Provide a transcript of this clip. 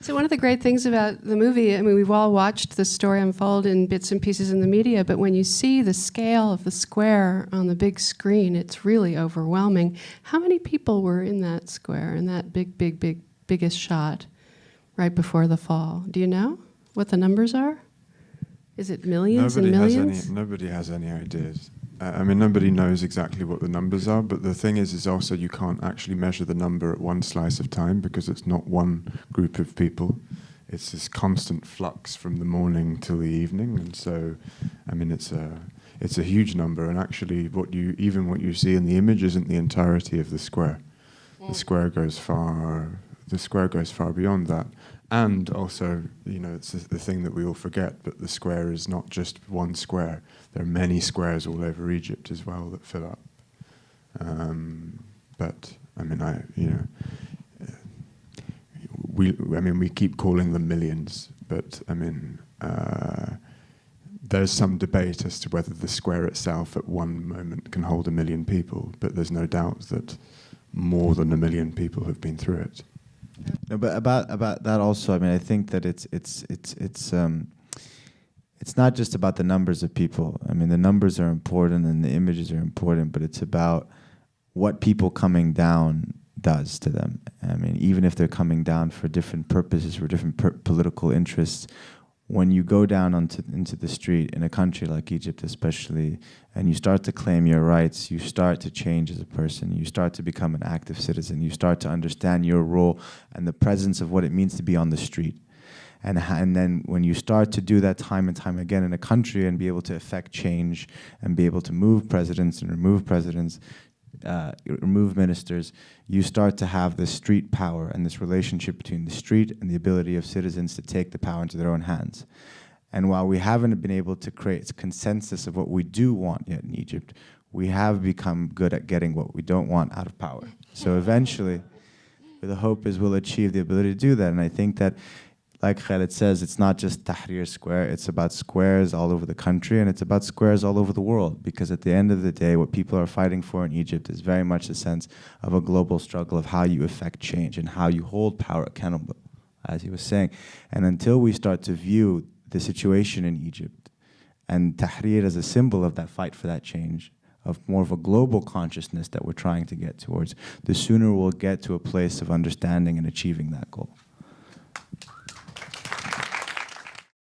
So one of the great things about the movie, I mean, we've all watched the story unfold in bits and pieces in the media, but when you see the scale of the square on the big screen, it's really overwhelming. How many people were in that square, in that biggest shot right before the fall? Do you know what the numbers are? Is it millions and millions? Nobody has any ideas. I mean, nobody knows exactly what the numbers are, but the thing is also you can't actually measure the number at one slice of time because it's not one group of people. It's this constant flux from the morning till the evening, and so, I mean, it's a huge number. And actually, what you see in the image isn't the entirety of the square. The square goes far. The square goes far beyond that. And also, you know, it's the thing that we all forget, but the square is not just one square. There are many squares all over Egypt as well that fill up. But I mean, we keep calling them millions, but I mean, there's some debate as to whether the square itself at one moment can hold 1 million people, but there's no doubt that more than 1 million people have been through it. No, but about that also, I mean, I think that it's not just about the numbers of people. I mean, the numbers are important and the images are important, but it's about what people coming down does to them. I mean, even if they're coming down for different purposes, for different political interests, when you go down into the street in a country like Egypt especially, and you start to claim your rights, you start to change as a person, you start to become an active citizen, you start to understand your role and the presence of what it means to be on the street. And then when you start to do that time and time again in a country and be able to affect change and be able to move presidents and remove presidents, remove ministers, you start to have this street power and this relationship between the street and the ability of citizens to take the power into their own hands. And while we haven't been able to create a consensus of what we do want yet in Egypt, we have become good at getting what we don't want out of power. So eventually, the hope is we'll achieve the ability to do that. And I think that, like Khalid says, it's not just Tahrir Square, it's about squares all over the country, and it's about squares all over the world, because at the end of the day, what people are fighting for in Egypt is very much a sense of a global struggle of how you affect change and how you hold power accountable, as he was saying. And until we start to view the situation in Egypt and Tahrir as a symbol of that fight for that change, of more of a global consciousness that we're trying to get towards, the sooner we'll get to a place of understanding and achieving that goal.